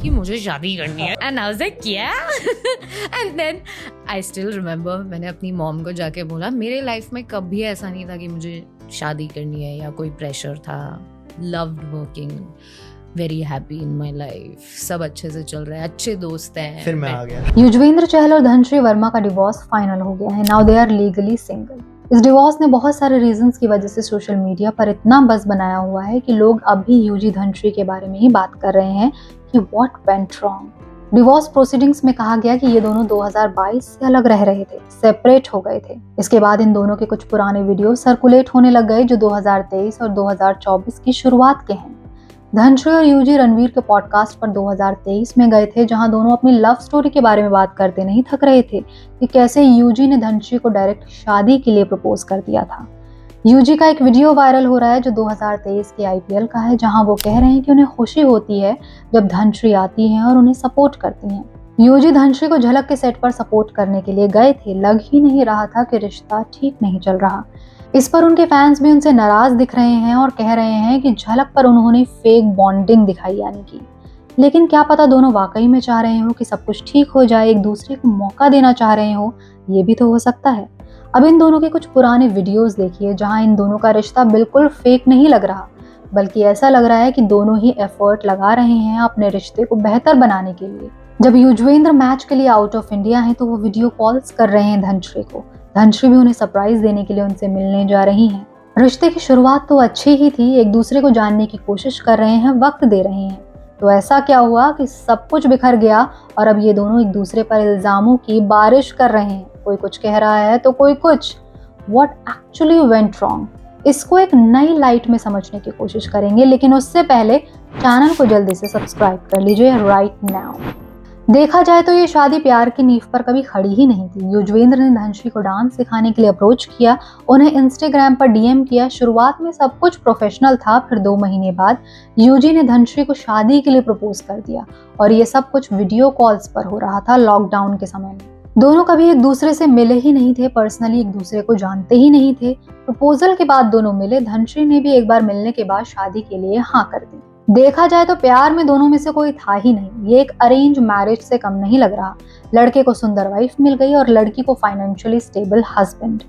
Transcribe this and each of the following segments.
कि मुझे शादी करनी है। एंड आई वाज लाइक क्या and then I still remember मैंने अपनी मॉम को जाके बोला मेरे लाइफ में कभी ऐसा नहीं था कि मुझे शादी करनी है या कोई प्रेशर था। Loved working, very happy in my life, सब अच्छे से चल रहा है, अच्छे दोस्त हैं। फिर मैं आ गया। युजवेंद्र चहल और धनश्री वर्मा का डिवोर्स फाइनल हो गया है। Now they are legally single. इस डिवोर्स ने बहुत सारे रीजंस की वजह से सोशल मीडिया पर इतना बज़ बनाया हुआ है कि लोग अब भी यूजी धनश्री के बारे में ही बात कर रहे हैं कि what went wrong. Divorce proceedings में कहा गया कि ये दोनों 2022 से अलग रह रहे थे, सेपरेट हो गए थे। इसके बाद इन दोनों के कुछ पुराने वीडियो सर्कुलेट होने लग गए जो 2023 और 2024 की शुरुआत के हैं। धनश्री और यूजी रणवीर के पॉडकास्ट पर 2023 में गए थे, जहां दोनों अपनी लव स्टोरी के बारे में बात करते नहीं थक रहे थे कि कैसे यूजी ने धनश्री को डायरेक्ट शादी के लिए प्रपोज कर दिया था। यूजी का एक वीडियो वायरल हो रहा है जो 2023 के आईपीएल का है, जहां वो कह रहे हैं कि उन्हें खुशी होती है जब धनश्री आती हैं और उन्हें सपोर्ट करती हैं। यूजी धनश्री को झलक के सेट पर सपोर्ट करने के लिए गए थे। लग ही नहीं रहा था कि रिश्ता ठीक नहीं चल रहा। इस पर उनके फैंस भी उनसे नाराज दिख रहे हैं और कह रहे हैं कि झलक पर उन्होंने फेक बॉन्डिंग दिखाई यानी कि। लेकिन क्या पता दोनों वाकई में चाह रहे हो कि सब कुछ ठीक हो जाए, एक दूसरे को मौका देना चाह रहे हो, ये भी तो हो सकता है। अब इन दोनों के कुछ पुराने वीडियोस देखिए जहां इन दोनों का रिश्ता बिल्कुल फेक नहीं लग रहा, बल्कि ऐसा लग रहा है कि दोनों ही एफर्ट लगा रहे हैं अपने रिश्ते को बेहतर बनाने के लिए। जब युजवेंद्र मैच के लिए आउट ऑफ इंडिया हैं तो वो वीडियो कॉल्स कर रहे हैं धनश्री को। धनश्री भी उन्हें सरप्राइज देने के लिए उनसे मिलने जा रही हैं। रिश्ते की शुरुआत तो अच्छी ही थी, एक दूसरे को जानने की कोशिश कर रहे हैं, वक्त दे रहे हैं। तो ऐसा क्या हुआ कि सब कुछ बिखर गया और अब ये दोनों एक दूसरे पर इल्जामों की बारिश कर रहे हैं। कोई कुछ कह रहा है तो कोई कुछ। व्हाट एक्चुअली वेंट रॉन्ग, इसको एक नई लाइट में समझने की कोशिश करेंगे, लेकिन उससे पहले चैनल को जल्दी से सब्सक्राइब कर लीजिए राइट नाउ। देखा जाए तो ये शादी प्यार की नींव पर कभी खड़ी ही नहीं थी। युजवेंद्र ने धनश्री को डांस सिखाने के लिए अप्रोच किया, उन्हें इंस्टाग्राम पर डीएम किया। शुरुआत में सब कुछ प्रोफेशनल था, फिर 2 महीने बाद यूजी ने धनश्री को शादी के लिए प्रपोज कर दिया और ये सब कुछ वीडियो कॉल्स पर हो रहा था लॉकडाउन के समय में। दोनों कभी एक दूसरे से मिले ही नहीं थे, पर्सनली एक दूसरे को जानते ही नहीं थे। प्रपोजल के बाद दोनों मिले, धनश्री ने भी एक बार मिलने के बाद शादी के लिए हाँ कर दी। देखा जाए तो प्यार में दोनों में से कोई था ही नहीं, ये एक अरेंज मैरिज से कम नहीं लग रहा। लड़के को सुंदर वाइफ मिल गई और लड़की को financially stable husband.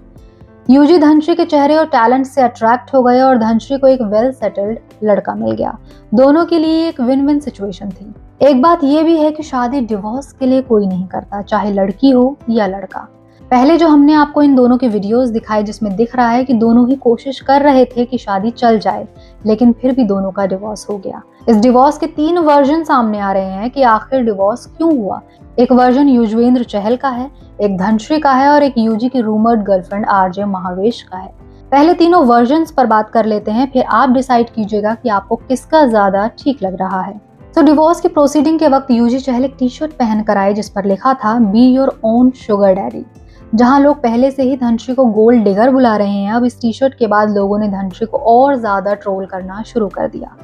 Yuzi Dhanashree के चेहरे और टैलेंट से अट्रैक्ट हो गए और धनश्री को एक वेल सेटल्ड लड़का मिल गया। दोनों के लिए एक विन विन सिचुएशन थी। एक बात यह भी है कि शादी डिवोर्स के लिए कोई नहीं करता, चाहे लड़की हो या लड़का। पहले जो हमने आपको इन दोनों के वीडियोस दिखाए जिसमें दिख रहा है कि दोनों ही कोशिश कर रहे थे कि शादी चल जाए, लेकिन फिर भी दोनों का डिवोर्स हो गया। इस डिवोर्स के 3 वर्जन सामने आ रहे हैं कि आखिर डिवोर्स क्यों हुआ। एक वर्जन युजवेंद्र चहल का है, एक धनश्री का है और एक यूजी की रूमर्ड गर्लफ्रेंड आरजे महावेश का है। पहले तीनों वर्जन्स पर बात कर लेते हैं, फिर आप डिसाइड कीजिएगा कि आपको किसका ज्यादा ठीक लग रहा है। तो डिवोर्स की प्रोसीडिंग के वक्त यूजी चहल एक टी शर्ट पहन कर आए जिस पर लिखा था B your own sugar daddy. जहां लोग पहले से ही धनश्री को गोल्ड डिगर बुला रहे हैं, अब इस टी शर्ट के बाद लोगों ने धनश्री को और ज्यादा ट्रोल करना शुरू कर दिया।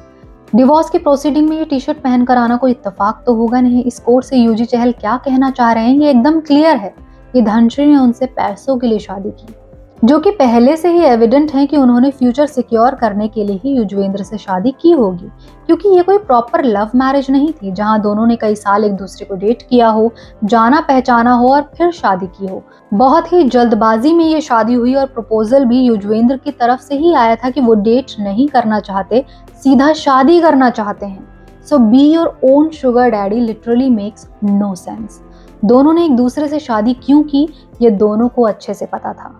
डिवोर्स की प्रोसीडिंग में ये टी शर्ट पहनकर आना कोई इत्तेफाक तो होगा नहीं। इस कोट से यूजी चहल क्या कहना चाह रहे हैं ये एकदम क्लियर है कि धनश्री ने उनसे पैसों के लिए शादी की, जो कि पहले से ही एविडेंट है कि उन्होंने फ्यूचर सिक्योर करने के लिए ही युजवेंद्र से शादी की होगी, क्योंकि ये कोई प्रॉपर लव मैरिज नहीं थी जहां दोनों ने कई साल एक दूसरे को डेट किया हो, जाना पहचाना हो और फिर शादी की हो। बहुत ही जल्दबाजी में ये शादी हुई और प्रपोजल भी युजवेंद्र की तरफ से ही आया था कि वो डेट नहीं करना चाहते, सीधा शादी करना चाहते हैं। So be your own sugar daddy literally makes no sense. दोनों ने एक दूसरे से शादी क्यों की ये दोनों को अच्छे से पता था।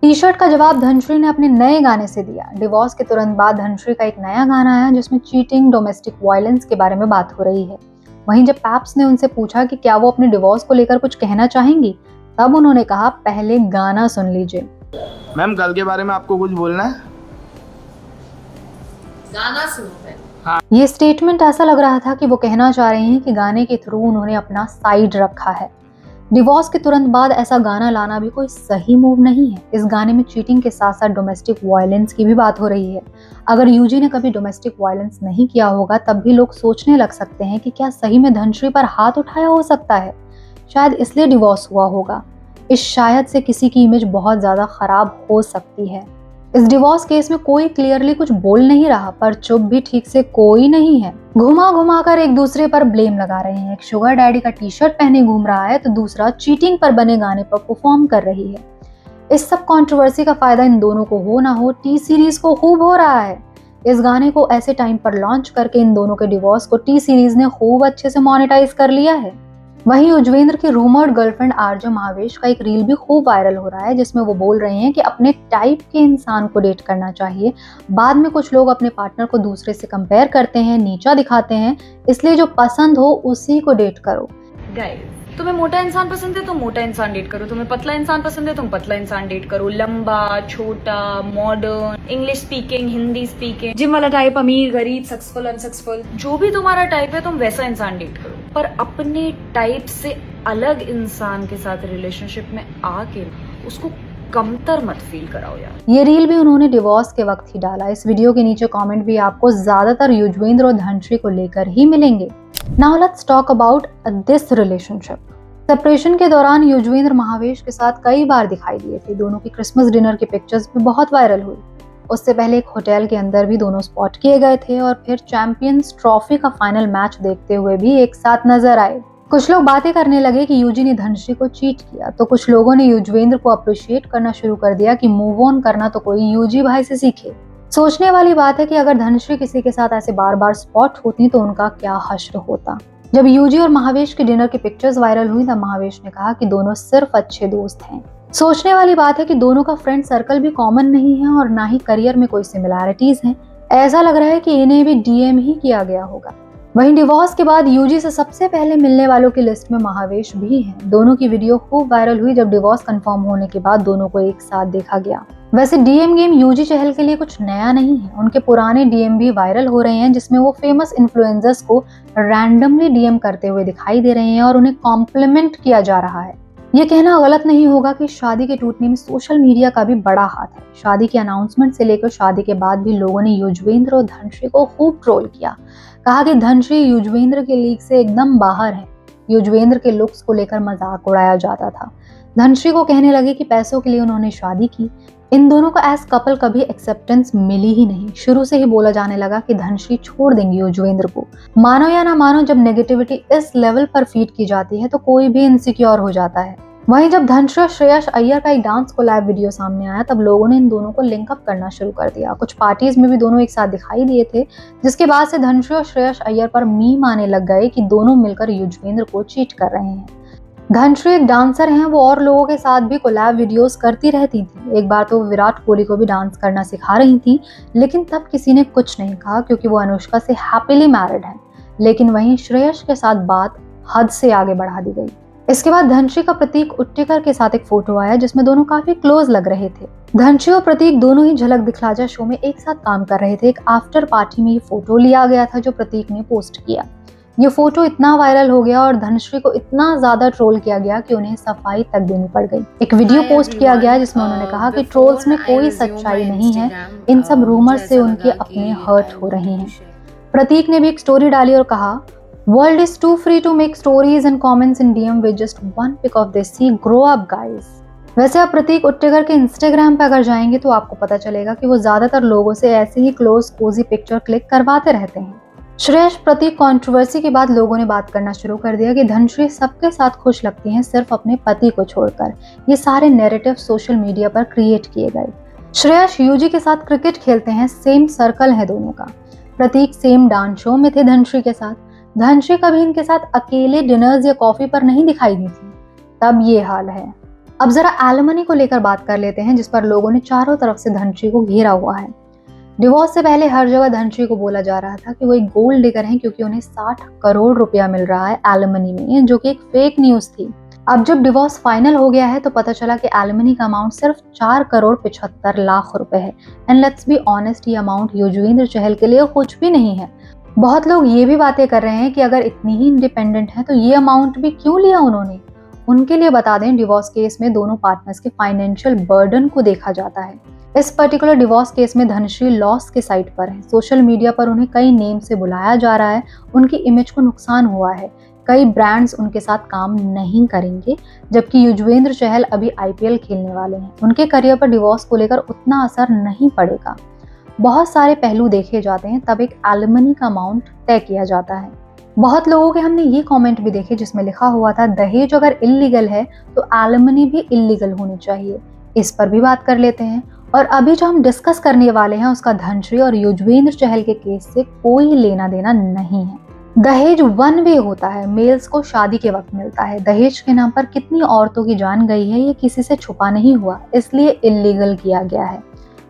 टी शर्ट का जवाब धनश्री ने अपने नए गाने से दिया। डिवोर्स के तुरंत बाद धनश्री का एक नया गाना आया जिसमें चीटिंग, डोमेस्टिक वायलेंस के बारे में बात हो रही है। वहीं जब पैप्स ने उनसे पूछा कि क्या वो अपने डिवोर्स को लेकर कुछ कहना चाहेंगी, तब उन्होंने कहा पहले गाना सुन लीजिए। मैम कल के बारे में आपको कुछ बोलना है? गाना सुनो। ये स्टेटमेंट ऐसा लग रहा था कि वो कहना चाह रहे हैं कि गाने के थ्रू उन्होंने अपना साइड रखा है। डिवोर्स के तुरंत बाद ऐसा गाना लाना भी कोई सही मूव नहीं है। इस गाने में चीटिंग के साथ साथ डोमेस्टिक वायलेंस की भी बात हो रही है। अगर यूजी ने कभी डोमेस्टिक वायलेंस नहीं किया होगा तब भी लोग सोचने लग सकते हैं कि क्या सही में धनश्री पर हाथ उठाया हो सकता है, शायद इसलिए डिवोर्स हुआ होगा। इस शायद से किसी की इमेज बहुत ज्यादा खराब हो सकती है। इस डिवोर्स केस में कोई क्लियरली कुछ बोल नहीं रहा, पर चुप भी ठीक से कोई नहीं है। घुमा घुमा कर एक दूसरे पर ब्लेम लगा रहे हैं। एक शुगर डैडी का टी शर्ट पहने घूम रहा है तो दूसरा चीटिंग पर बने गाने पर परफॉर्म कर रही है। इस सब कंट्रोवर्सी का फायदा इन दोनों को हो ना हो टी सीरीज को खूब हो रहा है। इस गाने को ऐसे टाइम पर लॉन्च करके इन दोनों के डिवोर्स को टी सीरीज ने खूब अच्छे से मोनेटाइज कर लिया है। वहीं युजवेंद्र की रूमर्ड गर्लफ्रेंड आरजे महावेश का एक रील भी खूब वायरल हो रहा है, जिसमें वो बोल रहे हैं कि अपने टाइप के इंसान को डेट करना चाहिए। बाद में कुछ लोग अपने पार्टनर को दूसरे से कंपेयर करते हैं, नीचा दिखाते हैं, इसलिए जो पसंद हो उसी को डेट करो। गाइस, तुम्हें मोटा इंसान पसंद है तो मोटा इंसान डेट करो, तुम्हें पतला इंसान पसंद है तुम पतला इंसान डेट करो। लंबा, छोटा, modern, English speaking, Hindi speaking, gym वाला टाइप, अमीर, गरीब, सक्सेसफुल, अनसक्सेसफुल, जो भी तुम्हारा टाइप है तुम वैसा इंसान डेट करो। पर अपने टाइप से अलग इंसान के साथ रिलेशनशिप में आके उसको कमतर मत फील कराओ यार। ये रील भी उन्होंने डिवोर्स के वक्त ही डाला। इस वीडियो के नीचे कमेंट भी आपको ज्यादातर युजवेंद्र और धनश्री को लेकर ही मिलेंगे। Now let's talk about this relationship. Separation के दौरान युजवेंद्र महावेश के साथ कई बार दिखाई दिए थे। दोनों की क्रिसमस डिनर की पिक्चर्स भी बहुत वायरल हुई। उससे पहले एक होटल के अंदर भी दोनों स्पॉट किए गए थे और फिर चैंपियंस ट्रॉफी का फाइनल मैच देखते हुए भी एक साथ नजर आए। कुछ लोग बातें करने लगे कि यूजी ने धनश्री को चीट किया, तो कुछ लोगों ने युजवेंद्र को अप्रिशिएट करना शुरू कर दिया कि मूव ऑन करना तो कोई यूजी भाई से सीखे। सोचने वाली बात है कि अगर धनश्री किसी के साथ ऐसे बार बार स्पॉट होती तो उनका क्या हश्र होता। जब यूजी और महावेश की डिनर की पिक्चर्स वायरल हुई तब महावेश ने कहा कि दोनों सिर्फ अच्छे दोस्त हैं। सोचने वाली बात है कि दोनों का फ्रेंड सर्कल भी कॉमन नहीं है और ना ही करियर में कोई सिमिलैरिटीज हैं। ऐसा लग रहा है कि इन्हें भी डीएम ही किया गया होगा। वहीं डिवोर्स के बाद यूजी से सबसे पहले मिलने वालों की लिस्ट में महावेश भी हैं। दोनों की वीडियो खूब वायरल हुई जब डिवोर्स कंफर्म होने के बाद दोनों को एक साथ देखा गया। वैसे डीएम गेम यूजी चहल के लिए कुछ नया नहीं है। उनके पुराने डीएम भी वायरल हो रहे हैं, जिसमें वो फेमस इन्फ्लुएंसर्स को रैंडमली डीएम करते हुए दिखाई दे रहे हैं और उन्हें कॉम्प्लीमेंट किया जा रहा है। ये कहना गलत नहीं होगा कि शादी के टूटने में सोशल मीडिया का भी बड़ा हाथ है। शादी के अनाउंसमेंट से लेकर शादी के बाद भी लोगों ने युजवेंद्र और धनश्री को खूब ट्रोल किया। कहा कि धनश्री युजवेंद्र के लीग से एकदम बाहर है। युजवेंद्र के लुक्स को लेकर मजाक उड़ाया जाता था। धनश्री को कहने लगे कि पैसों के लिए उन्होंने शादी की। इन दोनों को एज कपल कभी एक्सेप्टेंस मिली ही नहीं। शुरू से ही बोला जाने लगा कि धनश्री छोड़ देंगी युजवेंद्र को। मानो या ना मानो, जब नेगेटिविटी इस लेवल पर फीड की जाती है तो कोई भी इनसिक्योर हो जाता है। वहीं जब धनश्री और श्रेयस अय्यर का एक डांस को लाइव वीडियो सामने आया तब लोगों ने इन दोनों को लिंकअप करना शुरू कर दिया। कुछ पार्टीज में भी दोनों एक साथ दिखाई दिए थे, जिसके बाद से धनश्री और श्रेयस अय्यर पर मीम आने लग गए कि दोनों मिलकर युजवेंद्र को चीट कर रहे हैं। धनश्री एक डांसर हैं, वो और लोगों के साथ भी कोलैब वीडियोस करती रहती थी। एक बार तो विराट कोहली को भी डांस करना सिखा रही थी, लेकिन तब किसी ने कुछ नहीं कहा क्योंकि वो अनुष्का से हैप्पीली मैरिड है। लेकिन वहीं श्रेयस के साथ बात हद से आगे बढ़ा दी गई। इसके बाद धनश्री का प्रतीक उट्टेकर के साथ एक फोटो आया जिसमें दोनों काफी क्लोज लग रहे थे। धनश्री और प्रतीक दोनों ही झलक दिखला जा शो में एक साथ काम कर रहे थे। एक आफ्टर पार्टी में ये फोटो लिया गया था जो प्रतीक ने पोस्ट किया। ये फोटो इतना वायरल हो गया और धनश्री को इतना ज्यादा ट्रोल किया गया कि उन्हें सफाई तक देनी पड़ गई। एक वीडियो पोस्ट किया गया जिसमें उन्होंने कहा कि ट्रोल्स में कोई सच्चाई नहीं है, इन सब रूमर्स से उनके अपने हर्ट हो रहे हैं। प्रतीक ने भी एक स्टोरी डाली और कहा, world is too free to make stories and comments in DM with just one pic of this, see grow up guys. वैसे आप प्रतीक उट्टेकर के इंस्टाग्राम पे अगर जाएंगे तो आपको पता चलेगा कि वो ज्यादातर लोगों से ऐसे ही क्लोज कोजी पिक्चर क्लिक करवाते रहते हैं। श्रेयस प्रतीक कंट्रोवर्सी के बाद लोगों ने बात करना शुरू कर दिया कि धनश्री सबके साथ खुश लगती हैं सिर्फ अपने पति को छोड़कर। ये सारे नैरेटिव सोशल मीडिया पर क्रिएट किए गए। श्रेयस यूजी के साथ क्रिकेट खेलते हैं, सेम सर्कल है दोनों का। प्रतीक सेम डांस शो में थे धनश्री के साथ। धनश्री कभी इनके साथ अकेले डिनर्स या कॉफी पर नहीं दिखाई दी थी। तब ये हाल है। अब जरा एलिमनी को लेकर बात कर लेते हैं, जिस पर लोगों ने चारों तरफ से धनश्री को घेरा हुआ है। डिवोर्स से पहले हर जगह धनश्री को बोला जा रहा था कि वो एक गोल्ड डिगर हैं क्योंकि उन्हें 60 करोड़ रुपया मिल रहा है एलिमनी में, जो कि एक फेक न्यूज थी। अब जब डिवोर्स फाइनल हो गया है तो पता चला कि एलिमनी का अमाउंट सिर्फ 4 करोड़ 75 लाख रुपए है। एंड लेट्स बी ऑनेस्ट, ये अमाउंट युजवेंद्र चहल के लिए कुछ भी नहीं है। बहुत लोग ये भी बातें कर रहे हैं कि अगर इतनी ही इंडिपेंडेंट है तो ये अमाउंट भी क्यों लिया उन्होंने। उनके लिए बता दें, डिवोर्स केस में दोनों पार्टनर्स के फाइनेंशियल बर्डन को देखा जाता है। इस पर्टिकुलर डिवोर्स केस में धनश्री लॉस के साइड पर है। सोशल मीडिया पर उन्हें कई नेम से बुलाया जा रहा है, उनकी इमेज को नुकसान हुआ है। कई ब्रांड्स उनके साथ काम नहीं करेंगे, जबकि युजवेंद्र चहल अभी IPL खेलने वाले हैं। उनके करियर पर डिवोर्स को लेकर उतना असर नहीं पड़ेगा। बहुत सारे पहलू देखे जाते हैं, तब एक एलिमनी का अमाउंट तय किया जाता है। बहुत लोगों के हमने ये कमेंट भी देखे जिसमें लिखा हुआ था दहेज अगर इल्लीगल है तो एलिमनी भी इल्लीगल होनी चाहिए। इस पर भी बात कर लेते हैं। और अभी जो हम डिस्कस करने वाले हैं उसका धनश्री और युजवेंद्र चहल के केस से कोई लेना देना नहीं है। दहेज वन वे होता है, मेल्स को शादी के वक्त मिलता है। दहेज के नाम पर कितनी औरतों की जान गई है ये किसी से छुपा नहीं हुआ, इसलिए इल्लीगल किया गया है।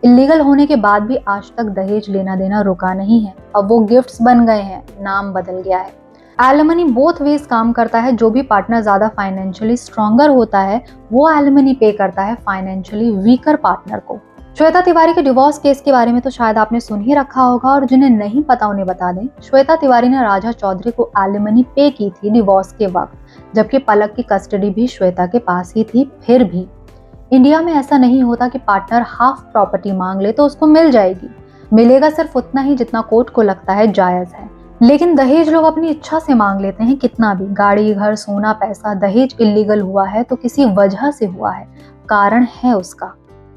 इल्लीगल होने के बाद भी आज तक दहेज लेना देना रुका नहीं है। अब वो गिफ्ट्स बन गए हैं, नाम बदल गया है। एलिमनी बोथ वेज काम करता है। जो भी पार्टनर ज्यादा फाइनेंशियली स्ट्रॉन्गर होता है वो एलिमनी पे करता है फाइनेंशियली वीकर पार्टनर को। श्वेता तिवारी के डिवोर्स केस के बारे में तो शायद आपने सुन ही रखा होगा, और जिन्हें नहीं पता उन्हें बता दें, श्वेता तिवारी ने राजा चौधरी को एलिमनी पे की थी डिवोर्स के वक्त, जबकि पलक की कस्टडी भी श्वेता के पास ही थी। फिर भी इंडिया में ऐसा नहीं होता कि पार्टनर हाफ प्रॉपर्टी मांग ले तो उसको मिल जाएगी। मिलेगा सिर्फ उतना ही जितना कोर्ट को लगता है जायज है। लेकिन दहेज लोग अपनी इच्छा से मांग लेते हैं, कितना भी। गाड़ी, घर, सोना, पैसा। दहेज इल्लीगल हुआ है तो किसी वजह से हुआ है, कारण है उसका।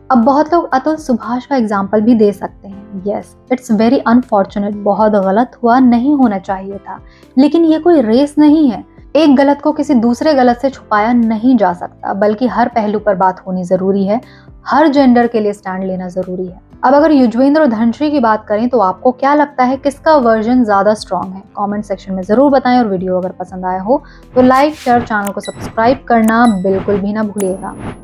अब बहुत लोग अतुल सुभाष का एग्जाम्पल भी दे सकते हैं। यस, इट्स वेरी अनफॉर्चुनेट, बहुत गलत हुआ, नहीं होना चाहिए था। लेकिन ये कोई रेस नहीं है। एक गलत को किसी दूसरे गलत से छुपाया नहीं जा सकता, बल्कि हर पहलू पर बात होनी जरूरी है। हर जेंडर के लिए स्टैंड लेना जरूरी है। अब अगर युजवेंद्र और धनश्री की बात करें तो आपको क्या लगता है, किसका वर्जन ज्यादा स्ट्रॉन्ग है? कमेंट सेक्शन में जरूर बताएं। और वीडियो अगर पसंद आया हो तो लाइक, शेयर, चैनल को सब्सक्राइब करना बिल्कुल भी ना भूलिएगा।